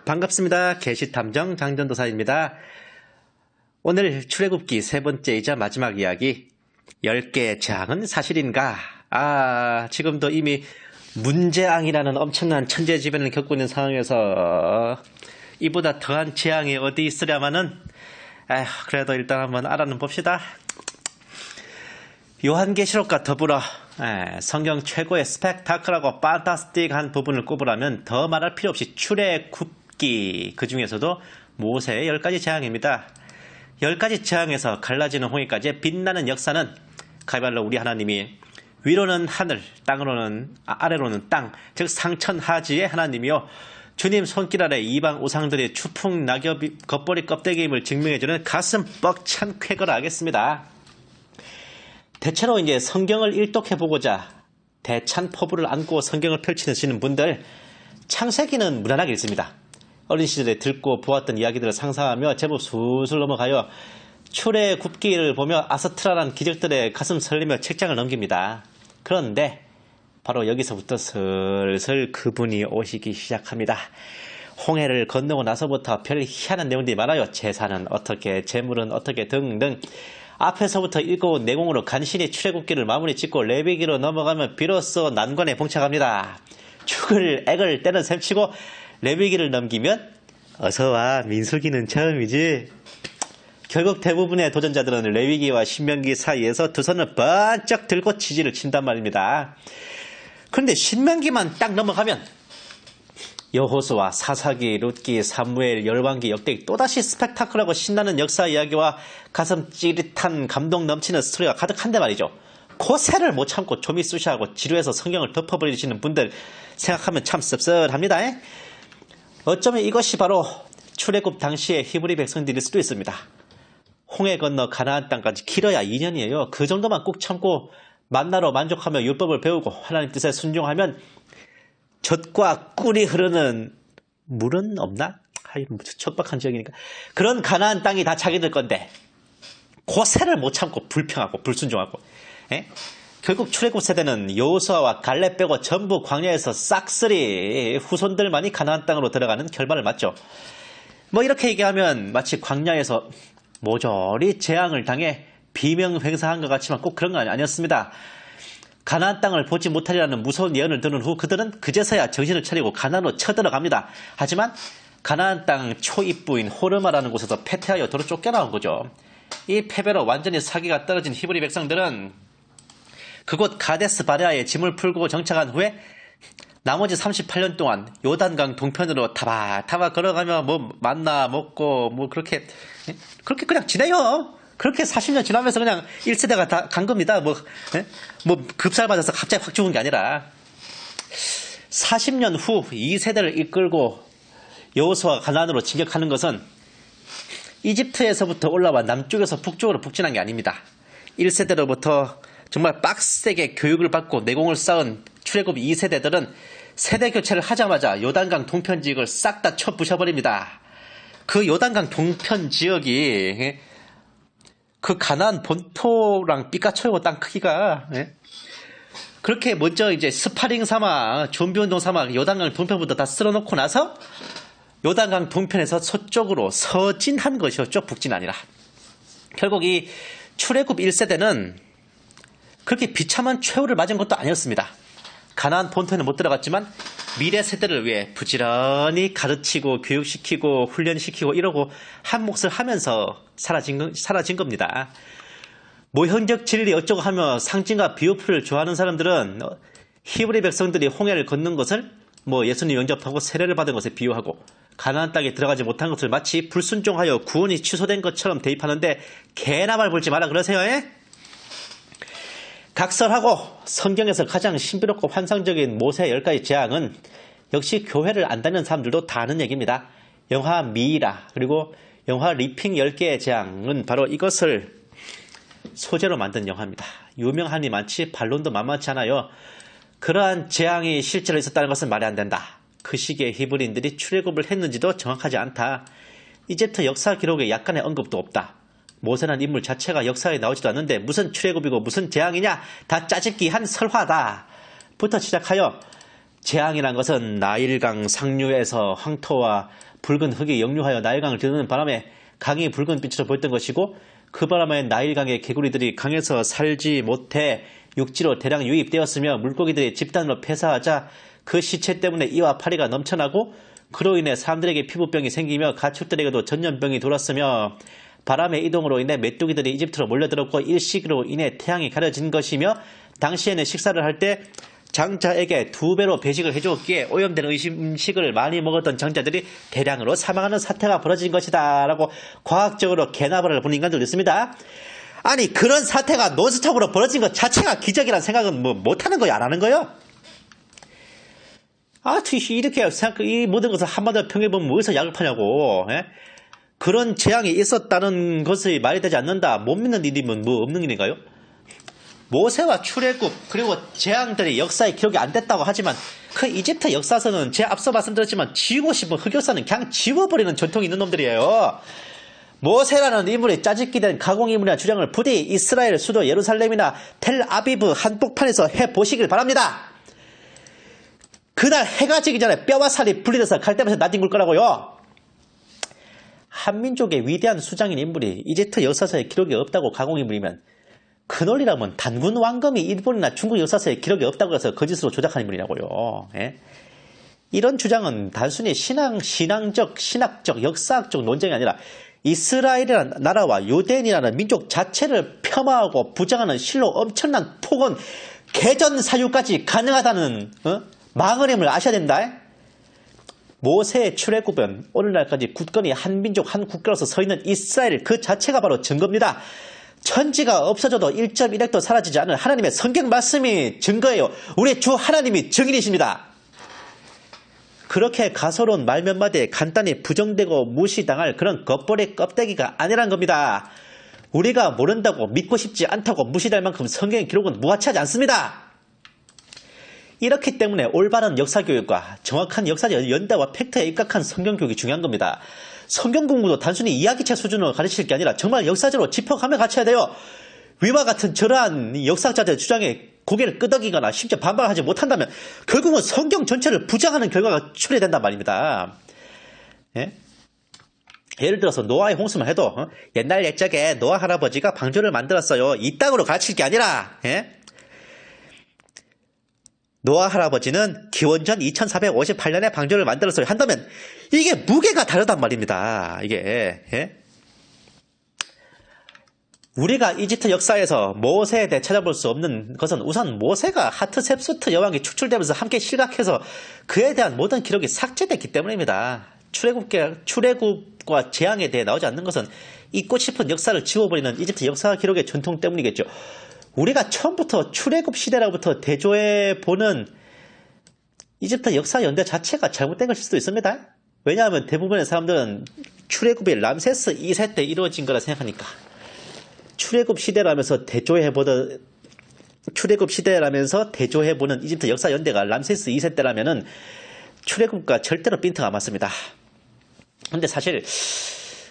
반갑습니다. 계시탐정 장전도사입니다. 오늘 출애굽기 세 번째이자 마지막 이야기 10개의 재앙은 사실인가? 지금도 이미 문재앙이라는 엄청난 천재지변을 겪고 있는 상황에서 이보다 더한 재앙이 어디 있으려면은 그래도 일단 한번 알아는 봅시다. 요한계시록과 더불어 성경 최고의 스펙타클하고 판타스틱한 부분을 꼽으라면 더 말할 필요 없이 출애굽기, 그 중에서도 모세의 10가지 재앙입니다. 10가지 재앙에서 갈라지는 홍해까지의 빛나는 역사는 가위발로 우리 하나님이 위로는 하늘, 아래로는 땅, 즉 상천하지의 하나님이요, 주님 손길 아래 이방 우상들의 추풍 낙엽이 겉벌이 껍데기임을 증명해주는 가슴 벅찬 쾌거를 하겠습니다. 대체로 이제 성경을 일독해보고자 대찬 포부를 안고 성경을 펼치시는 분들, 창세기는 무난하게 읽습니다. 어린 시절에 듣고 보았던 이야기들을 상상하며 제법 술술 넘어가요. 출애굽기를 보며 아스트라란 기적들의 가슴 설리며 책장을 넘깁니다. 그런데 바로 여기서부터 슬슬 그분이 오시기 시작합니다. 홍해를 건너고 나서부터 별 희한한 내용들이 많아요. 제사는 어떻게, 제물은 어떻게 등등. 앞에서부터 읽어온 내공으로 간신히 출애굽기를 마무리 짓고 레위기로 넘어가면 비로소 난관에 봉착합니다. 죽을 액을 떼는 셈치고 레위기를 넘기면 어서와, 민수기는 처음이지. 결국 대부분의 도전자들은 레위기와 신명기 사이에서 두 손을 번쩍 들고 지지를 친단 말입니다. 그런데 신명기만 딱 넘어가면 여호수아, 사사기, 룻기, 사무엘, 열왕기, 역대기, 또다시 스펙타클하고 신나는 역사 이야기와 가슴 찌릿한 감동 넘치는 스토리가 가득한데 말이죠. 고세를 못 참고 좀이 쑤시하고 지루해서 성경을 덮어버리시는 분들 생각하면 참 씁쓸합니다. 어쩌면 이것이 바로 출애굽 당시의 히브리 백성들일 수도 있습니다. 홍해 건너 가나안 땅까지 길어야 2년이에요. 그 정도만 꾹 참고 만나로 만족하며 율법을 배우고 하나님 뜻에 순종하면 젖과 꿀이 흐르는 물은 없나? 척박한 지역이니까. 그런 가나안 땅이 다 자기들 건데 고세를 못 참고 불평하고 불순종하고. 결국 출애굽 세대는 여호수아와 갈렙 빼고 전부 광야에서 싹쓸이 후손들만이 가나안 땅으로 들어가는 결말을 맞죠. 이렇게 얘기하면 마치 광야에서 모조리 재앙을 당해 비명횡사한 것 같지만 꼭 그런 건 아니었습니다. 가나안 땅을 보지 못하리라는 무서운 예언을 들은 후 그들은 그제서야 정신을 차리고 가나안으로 쳐들어갑니다. 하지만 가나안 땅 초입부인 호르마라는 곳에서 패퇴하여 도로 쫓겨나온 거죠. 이 패배로 완전히 사기가 떨어진 히브리 백성들은 그곳 가데스 바네아에 짐을 풀고 정착한 후에 나머지 38년 동안 요단강 동편으로 타바타바 걸어가며 만나 먹고 그렇게 그냥 지내요. 그렇게 40년 지나면서 그냥 1세대가 다 간 겁니다. 급살 맞아서 갑자기 확 죽은 게 아니라 40년 후 2세대를 이끌고 여호수아가 가나안으로 진격하는 것은 이집트에서부터 올라와 남쪽에서 북쪽으로 북진한 게 아닙니다. 1세대로부터 정말 빡세게 교육을 받고 내공을 쌓은 출애굽 2세대들은 세대 교체를 하자마자 요단강 동편 지역을 싹 다 쳐부셔버립니다. 그 요단강 동편 지역이 그 가나안 본토랑 삐까쳐요. 땅 크기가. 그렇게 먼저 이제 스파링 삼아, 좀비 운동 삼아 요단강 동편부터 다 쓸어놓고 나서 요단강 동편에서 서쪽으로 서진한 것이었죠. 북진 아니라. 결국 이 출애굽 1세대는 그렇게 비참한 최후를 맞은 것도 아니었습니다. 가나안 본토에는 못 들어갔지만 미래 세대를 위해 부지런히 가르치고 교육시키고 훈련시키고 이러고 한 몫을 하면서 사라진 겁니다. 모형적 진리 어쩌고 하며 상징과 비유풀을 좋아하는 사람들은 히브리 백성들이 홍해를 건넌 것을 예수님 영접하고 세례를 받은 것에 비유하고 가나안 땅에 들어가지 못한 것을 마치 불순종하여 구원이 취소된 것처럼 대입하는데 개나 말 볼지 마라 그러세요. 각설하고 성경에서 가장 신비롭고 환상적인 모세의 10가지 재앙은 역시 교회를 안 다니는 사람들도 다 아는 얘기입니다. 영화 미이라 그리고 영화 리핑 10개의 재앙은 바로 이것을 소재로 만든 영화입니다. 유명한이 많지 반론도 만만치 않아요. 그러한 재앙이 실제로 있었다는 것은 말이 안 된다. 그 시기에 히브리인들이 출애굽을 했는지도 정확하지 않다. 이집트 역사 기록에 약간의 언급도 없다. 모세라는 인물 자체가 역사에 나오지도 않는데 무슨 출애굽이고 무슨 재앙이냐, 다 짜집기 한 설화다 부터 시작하여 재앙이란 것은 나일강 상류에서 황토와 붉은 흙이 역류하여 나일강을 드는 바람에 강이 붉은 빛으로 보였던 것이고, 그 바람에 나일강의 개구리들이 강에서 살지 못해 육지로 대량 유입되었으며 물고기들이 집단으로 폐사하자 그 시체 때문에 이와 파리가 넘쳐나고, 그로 인해 사람들에게 피부병이 생기며 가축들에게도 전염병이 돌았으며, 바람의 이동으로 인해 메뚜기들이 이집트로 몰려들었고, 일식으로 인해 태양이 가려진 것이며, 당시에는 식사를 할 때 장자에게 2배로 배식을 해주었기에 오염된 음식을 많이 먹었던 장자들이 대량으로 사망하는 사태가 벌어진 것이다 라고 과학적으로 개나발을 본 인간들도 있습니다. 아니, 그런 사태가 논스톱으로 벌어진 것 자체가 기적이라는 생각은 뭐 못하는 거야, 안 하는 거요? 이렇게 이 모든 것을 한마디로 평해보면 어디서 약을 파냐고. 예? 그런 재앙이 있었다는 것이 말이 되지 않는다. 못 믿는 일이면 뭐 없는 일인가요? 모세와 출애굽 그리고 재앙들이 역사에 기록이 안 됐다고 하지만, 그 이집트 역사서는 제가 앞서 말씀드렸지만 지우고 싶은 흑역사는 그냥 지워버리는 전통이 있는 놈들이에요. 모세라는 인물이 짜집기된 가공인물이나 주장을 부디 이스라엘 수도 예루살렘이나 텔아비브 한복판에서 해보시길 바랍니다. 그날 해가 지기 전에 뼈와 살이 분리돼서 갈대밭에 나뒹굴 거라고요. 한민족의 위대한 수장인 인물이 이집트 역사서에 기록이 없다고 가공인물이면, 그 논리라면 단군 왕검이 일본이나 중국 역사서에 기록이 없다고 해서 거짓으로 조작한 인물이라고요. 예? 이런 주장은 단순히 신앙적, 신학적, 역사학적 논쟁이 아니라 이스라엘이라는 나라와 유대인이라는 민족 자체를 폄하하고 부정하는 실로 엄청난 폭언, 개전 사유까지 가능하다는 망언임을 아셔야 된다. 모세의 출애굽은 오늘날까지 굳건히 한 민족 한 국가로서 서 있는 이스라엘 그 자체가 바로 증거입니다. 천지가 없어져도 1.1핵도 사라지지 않을 하나님의 성경 말씀이 증거예요. 우리 주 하나님이 증인이십니다. 그렇게 가소로운 말 몇 마디에 간단히 부정되고 무시당할 그런 겉벌이 껍데기가 아니란 겁니다. 우리가 모른다고 믿고 싶지 않다고 무시될 만큼 성경의 기록은 무가치하지 않습니다. 이렇기 때문에 올바른 역사교육과 정확한 역사적 연대와 팩트에 입각한 성경교육이 중요한 겁니다. 성경 공부도 단순히 이야기책 수준으로 가르칠 게 아니라 정말 역사적으로 짚어가며 가르쳐야 돼요. 위와 같은 저러한 역사학자들의 주장에 고개를 끄덕이거나 심지어 반박하지 못한다면 결국은 성경 전체를 부정하는 결과가 초래된단 말입니다. 예? 예를 들어서 노아의 홍수만 해도 옛날 옛적에 노아 할아버지가 방주를 만들었어요. 이따구로 가르칠 게 아니라 노아 할아버지는 기원전 2458년에 방주를 만들었어요 한다면 이게 무게가 다르단 말입니다. 이게 우리가 이집트 역사에서 모세에 대해 찾아볼 수 없는 것은 우선 모세가 하트셉수트 여왕이 축출되면서 함께 실각해서 그에 대한 모든 기록이 삭제됐기 때문입니다. 출애굽과 재앙에 대해 나오지 않는 것은 잊고 싶은 역사를 지워버리는 이집트 역사 기록의 전통 때문이겠죠. 우리가 처음부터 출애굽 시대로부터 대조해보는 이집트 역사 연대 자체가 잘못된 것일 수도 있습니다. 왜냐하면 대부분의 사람들은 출애굽이 람세스 2세 때 이루어진 거라 생각하니까. 출애굽 시대라면서 대조해보는 이집트 역사 연대가 람세스 2세 때라면은 출애굽과 절대로 핀트가 안 맞습니다. 근데 사실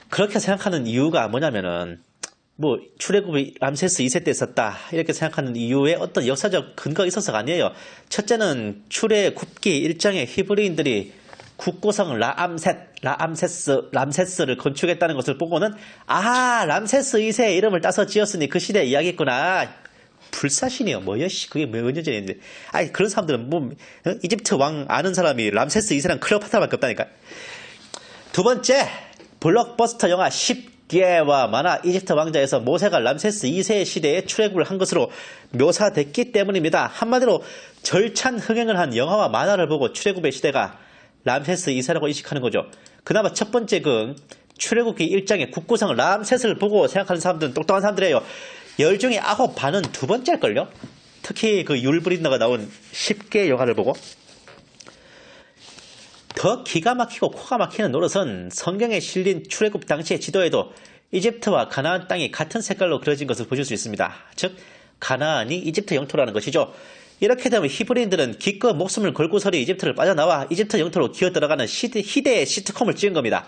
그렇게 생각하는 이유가 뭐냐면은 출애굽이 람세스 2세 때 있었다 이렇게 생각하는 이유에 어떤 역사적 근거가 있어서가 아니에요. 첫째는 출애굽기 1장의 히브리인들이 국고성 람세스를 건축했다는 것을 보고는 람세스 2세의 이름을 따서 지었으니 그 시대에 이야기했구나. 불사신이요. 그게 몇 년 전인데. 그런 사람들은 이집트 왕 아는 사람이 람세스 2세랑 클레오파트라밖에 없다니까. 두 번째, 블록버스터 영화 10개와 만화 이집트 왕자에서 모세가 람세스 2세의 시대에 출애굽을 한 것으로 묘사됐기 때문입니다. 한마디로 절찬 흥행을 한 영화와 만화를 보고 출애굽의 시대가 람세스 2세라고 인식하는 거죠. 그나마 첫 번째 출애굽기 1장의 국고성 람세스를 보고 생각하는 사람들은 똑똑한 사람들이에요. 10 중에 9 반은 두 번째일걸요. 특히 율브린더가 나온 10개 영화를 보고. 더 기가 막히고 코가 막히는 노릇은 성경에 실린 출애굽 당시의 지도에도 이집트와 가나안 땅이 같은 색깔로 그려진 것을 보실 수 있습니다. 즉 가나안이 이집트 영토라는 것이죠. 이렇게 되면 히브리인들은 기껏 목숨을 걸고서리 이집트를 빠져나와 이집트 영토로 기어들어가는 희대의 시트콤을 찍은 겁니다.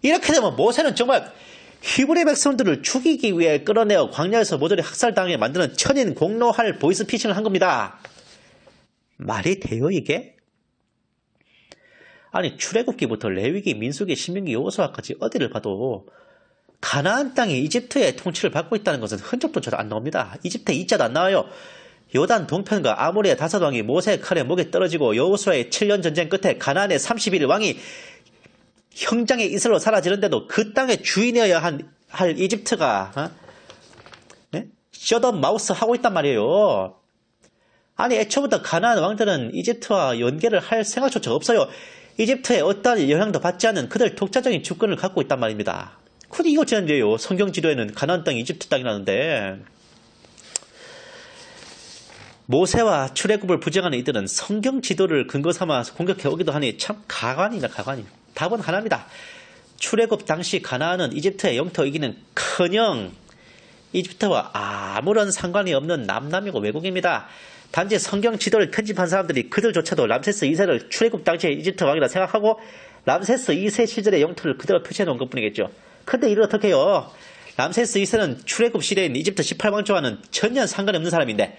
이렇게 되면 모세는 정말 히브리 백성들을 죽이기 위해 끌어내어 광야에서 모조리 학살당하게 만드는 천인 공로할 보이스피싱을 한 겁니다. 말이 돼요 이게? 아니 출애굽기부터 레위기, 민수기, 신명기, 여호수아까지 어디를 봐도 가나안 땅이 이집트의 통치를 받고 있다는 것은 흔적조차도 안 나옵니다. 이집트에 이자도 안 나와요. 요단 동편과 아모리의 다섯 왕이 모세의 칼에 목에 떨어지고 여호수아의 7년 전쟁 끝에 가나안의 31일 왕이 형장의 이슬로 사라지는데도 그 땅의 주인이어야 할 이집트가 셧업 마우스 하고 있단 말이에요. 아니 애초부터 가나안 왕들은 이집트와 연계를 할 생각조차 없어요. 이집트에 어떠한 영향도 받지 않는 그들 독자적인 주권을 갖고 있단 말입니다. 근데 이거 지난주에요. 성경 지도에는 가나안 땅이 이집트 땅이라는데 모세와 출애굽을 부정하는 이들은 성경 지도를 근거 삼아서 공격해 오기도 하니 참 가관이다 가관이. 답은 하나입니다. 출애굽 당시 가나안은 이집트의 영토이기는 커녕 이집트와 아무런 상관이 없는 남남이고 외국입니다. 단지 성경 지도를 편집한 사람들이 그들조차도 람세스 2세를 출애굽 당시의 이집트 왕이라 생각하고 람세스 2세 시절의 영토를 그대로 표시해 놓은 것뿐이겠죠. 근데 이를 어떻게 해요? 람세스 2세는 출애굽 시대인 이집트 18왕조와는 전혀 상관이 없는 사람인데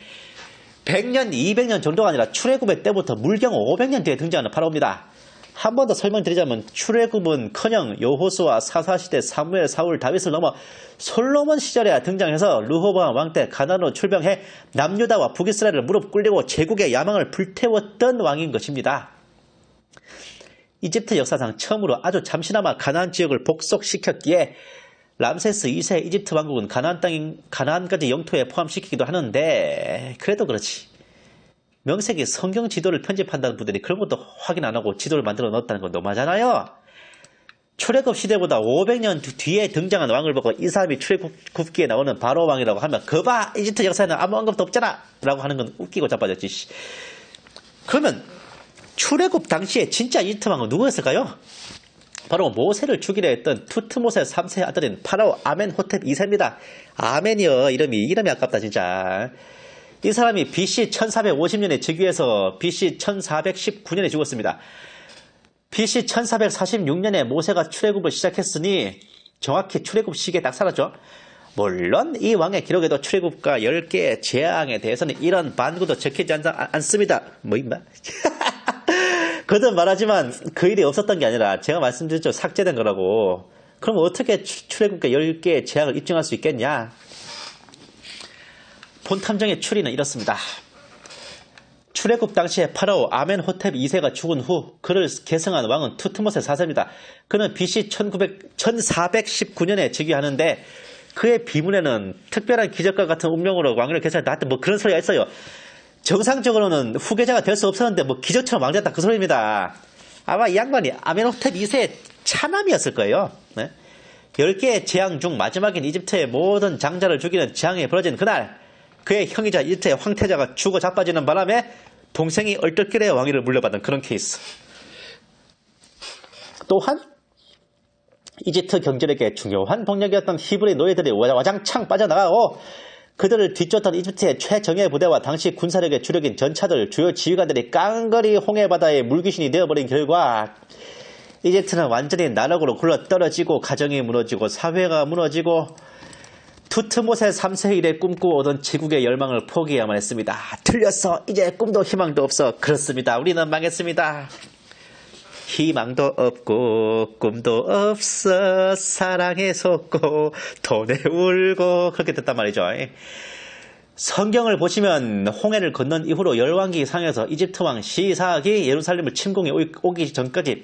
100년, 200년 정도가 아니라 출애굽의 때부터 물경 500년 뒤에 등장하는 파라오입니다. 한 번 더 설명드리자면 출애굽은커녕 여호수아 사사시대 사무엘 사울 다윗을 넘어 솔로몬 시절에 등장해서 르호보암 왕 때 가나안으로 출병해 남유다와 북이스라엘을 무릎 꿇리고 제국의 야망을 불태웠던 왕인 것입니다. 이집트 역사상 처음으로 아주 잠시나마 가나안 지역을 복속시켰기에 람세스 2세 이집트 왕국은 가나안까지 영토에 포함시키기도 하는데 그래도 그렇지. 명색이 성경 지도를 편집한다는 분들이 그런 것도 확인 안 하고 지도를 만들어 넣었다는 건 너무하잖아요. 출애굽 시대보다 500년 뒤에 등장한 왕을 보고 이 사람이 출애굽기에 나오는 바로 왕이라고 하면 거봐 이집트 역사에는 아무 언급도 없잖아 라고 하는 건 웃기고 자빠졌지. 그러면 출애굽 당시에 진짜 이집트 왕은 누구였을까요? 바로 모세를 죽이려 했던 투트모세 3세 아들인 파라오 아멘호텝 2세입니다. 아멘이요. 이름이 아깝다 진짜. 이 사람이 BC 1450년에 즉위해서 BC 1419년에 죽었습니다. BC 1446년에 모세가 출애굽을 시작했으니 정확히 출애굽 시기에 딱 살았죠. 물론 이 왕의 기록에도 출애굽과 10개의 재앙에 대해서는 이런 반구도 적히지 않습니다. 뭐 임마? 거듭 말하지만 그 일이 없었던 게 아니라 제가 말씀드렸죠. 삭제된 거라고. 그럼 어떻게 출애굽과 10개의 재앙을 입증할 수 있겠냐? 본 탐정의 추리는 이렇습니다. 출애굽 당시에 파라오 아멘호텝 2세가 죽은 후 그를 계승한 왕은 투트모세 4세입니다. 그는 BC 1419년에 즉위하는데 그의 비문에는 특별한 기적과 같은 운명으로 왕위를 계승했다. 하여튼 뭐 그런 소리가 있어요. 정상적으로는 후계자가 될 수 없었는데 뭐 기적처럼 왕됐다 그 소리입니다. 아마 이 양반이 아멘호텝 2세의 차남이었을 거예요. 네? 10개의 재앙 중 마지막인 이집트의 모든 장자를 죽이는 재앙이 벌어진 그날 그의 형이자 이집트의 황태자가 죽어 자빠지는 바람에 동생이 얼떨결에 왕위를 물려받은 그런 케이스. 또한 이집트 경제력의 중요한 동력이었던 히브리 노예들이 와장창 빠져나가고 그들을 뒤쫓던 이집트의 최정예 부대와 당시 군사력의 주력인 전차들, 주요 지휘관들이 깡거리 홍해바다의 물귀신이 되어버린 결과 이집트는 완전히 나락으로 굴러떨어지고 가정이 무너지고 사회가 무너지고 투트모세 3세 이래 꿈꾸어오던 제국의 열망을 포기해야만 했습니다. 틀렸어. 이제 꿈도 희망도 없어. 그렇습니다. 우리는 망했습니다. 희망도 없고 꿈도 없어. 사랑에 속고 돈에 울고 그렇게 됐단 말이죠. 성경을 보시면 홍해를 건넌 이후로 열왕기 상에서 이집트 왕 시삭이 예루살렘을 침공해 오기 전까지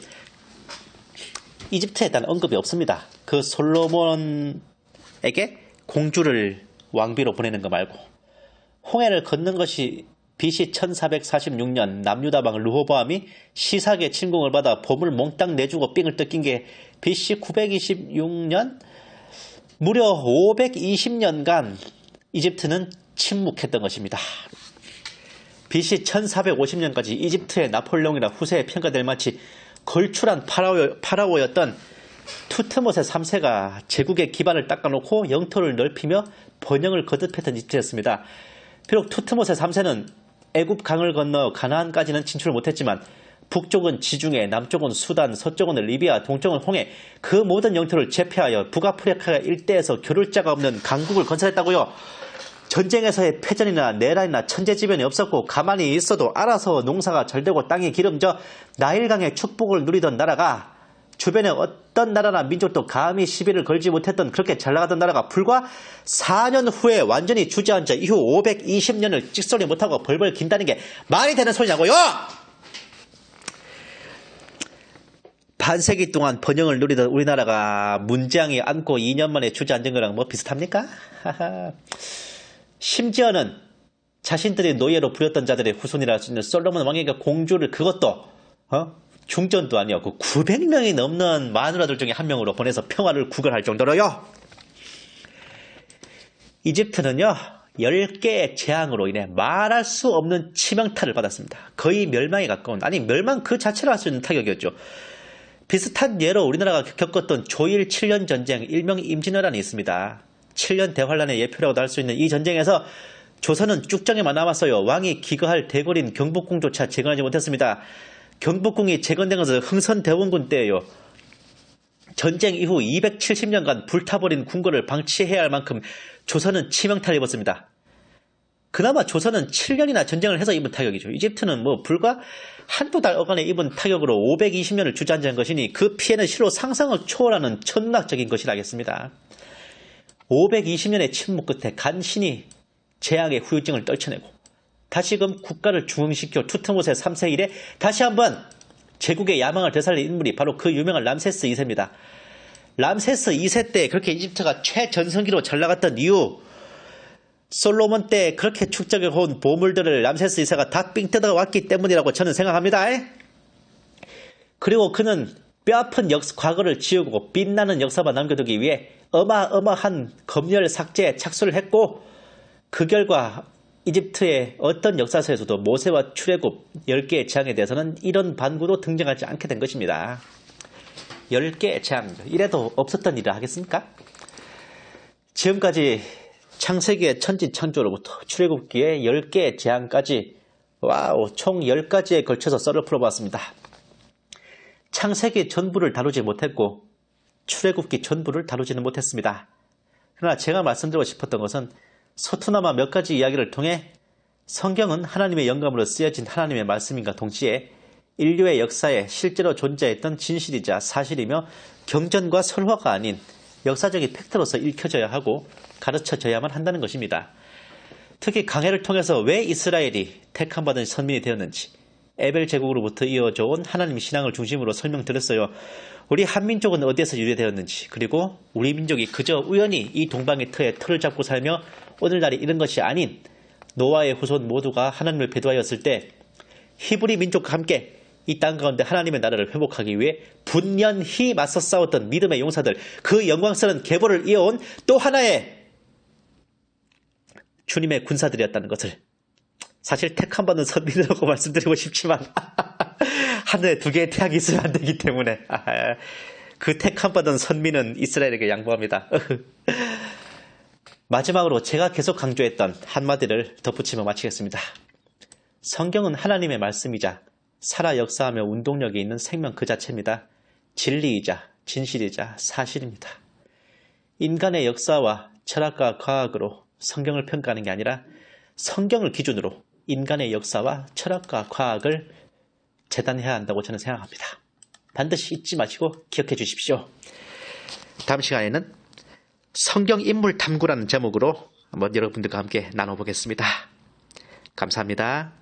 이집트에 대한 언급이 없습니다. 그 솔로몬에게 공주를 왕비로 보내는 거 말고 홍해를 건넌 것이 BC 1446년 남유다 왕 르호보암이 시삭의 침공을 받아 봄을 몽땅 내주고 삥을 뜯긴 게 BC 926년 무려 520년간 이집트는 침묵했던 것입니다. BC 1450년까지 이집트의 나폴레옹이나 후세에 평가될 만치 걸출한 파라오였던 투트모세 3세가 제국의 기반을 닦아놓고 영토를 넓히며 번영을 거듭했던 이집트였습니다. 비록 투트모세 3세는 애굽 강을 건너 가나안까지는 진출을 못했지만 북쪽은 지중해, 남쪽은 수단, 서쪽은 리비아, 동쪽은 홍해 그 모든 영토를 제패하여 북아프리카 일대에서 겨룰 자가 없는 강국을 건설했다고요. 전쟁에서의 패전이나 내란이나 천재지변이 없었고 가만히 있어도 알아서 농사가 잘 되고 땅이 기름져 나일강의 축복을 누리던 나라가 주변에 어떤 나라나 민족도 감히 시비를 걸지 못했던 그렇게 잘 나가던 나라가 불과 4년 후에 완전히 주저앉아 이후 520년을 찍소리 못하고 벌벌 긴다는 게 말이 되는 소리냐고요? 반세기 동안 번영을 누리던 우리나라가 문재앙이 안고 2년 만에 주저앉은 거랑 뭐 비슷합니까? 심지어는 자신들이 노예로 부렸던 자들의 후손이라 할 수 있는 솔로몬 왕에게 공주를 그것도 중전도 아니었고 900명이 넘는 마누라들 중에 한 명으로 보내서 평화를 구걸할 정도로요. 이집트는요. 10개의 재앙으로 인해 말할 수 없는 치명타를 받았습니다. 거의 멸망에 가까운, 아니 멸망 그 자체를 할 수 있는 타격이었죠. 비슷한 예로 우리나라가 겪었던 조일 7년 전쟁, 일명 임진왜란이 있습니다. 7년 대환란의 예표라고도 할 수 있는 이 전쟁에서 조선은 쭉정에만 남았어요. 왕이 기거할 대궐인 경복궁조차 재건하지 못했습니다. 경복궁이 재건된 것은 흥선대원군 때예요. 전쟁 이후 270년간 불타버린 궁궐을 방치해야 할 만큼 조선은 치명타를 입었습니다. 그나마 조선은 7년이나 전쟁을 해서 입은 타격이죠. 이집트는 뭐 불과 한두 달 어간에 입은 타격으로 520년을 주저앉은 것이니 그 피해는 실로 상상을 초월하는 천문학적인 것이라겠습니다. 520년의 침묵 끝에 간신히 재앙의 후유증을 떨쳐내고 다시금 국가를 중흥시켜 투트모세 3세 이래 다시 한번 제국의 야망을 되살린 인물이 바로 그 유명한 람세스 2세입니다. 람세스 2세 때 그렇게 이집트가 최전성기로 잘 나갔던 이유, 솔로몬 때 그렇게 축적해온 보물들을 람세스 2세가 다 삥 뜯어왔기 때문이라고 저는 생각합니다. 그리고 그는 뼈아픈 과거를 지우고 빛나는 역사만 남겨두기 위해 어마어마한 검열 삭제에 착수를 했고 그 결과 이집트의 어떤 역사서에서도 모세와 출애굽 10개의 재앙에 대해서는 이런 반구도 등장하지 않게 된 것입니다. 10개의 재앙, 이래도 없었던 일을 하겠습니까? 지금까지 창세기의 천지창조로부터 출애굽기의 10개의 재앙까지 총 10가지에 걸쳐서 썰을 풀어봤습니다. 창세기 전부를 다루지 못했고 출애굽기 전부를 다루지는 못했습니다. 그러나 제가 말씀드리고 싶었던 것은 서투나마 몇 가지 이야기를 통해 성경은 하나님의 영감으로 쓰여진 하나님의 말씀인가 동시에 인류의 역사에 실제로 존재했던 진실이자 사실이며 경전과 설화가 아닌 역사적인 팩트로서 읽혀져야 하고 가르쳐져야만 한다는 것입니다. 특히 강해를 통해서 왜 이스라엘이 택함받은 선민이 되었는지 에벨 제국으로부터 이어져 온 하나님 신앙을 중심으로 설명드렸어요. 우리 한민족은 어디에서 유래되었는지, 그리고 우리 민족이 그저 우연히 이 동방의 터에 틀을 잡고 살며 오늘날이 이런 것이 아닌 노아의 후손 모두가 하나님을 배도하였을 때 히브리 민족과 함께 이 땅 가운데 하나님의 나라를 회복하기 위해 분연히 맞서 싸웠던 믿음의 용사들, 그 영광스러운 계보를 이어온 또 하나의 주님의 군사들이었다는 것을, 사실 택함받은 선민이라고 말씀드리고 싶지만 하늘에 두 개의 태양이 있으면 안 되기 때문에 그 택함받은 선민은 이스라엘에게 양보합니다. 마지막으로 제가 계속 강조했던 한마디를 덧붙이며 마치겠습니다. 성경은 하나님의 말씀이자 살아 역사하며 운동력이 있는 생명 그 자체입니다. 진리이자 진실이자 사실입니다. 인간의 역사와 철학과 과학으로 성경을 평가하는 게 아니라 성경을 기준으로 인간의 역사와 철학과 과학을 재단해야 한다고 저는 생각합니다. 반드시 잊지 마시고 기억해 주십시오. 다음 시간에는 성경 인물 탐구라는 제목으로 한번 여러분들과 함께 나눠보겠습니다. 감사합니다.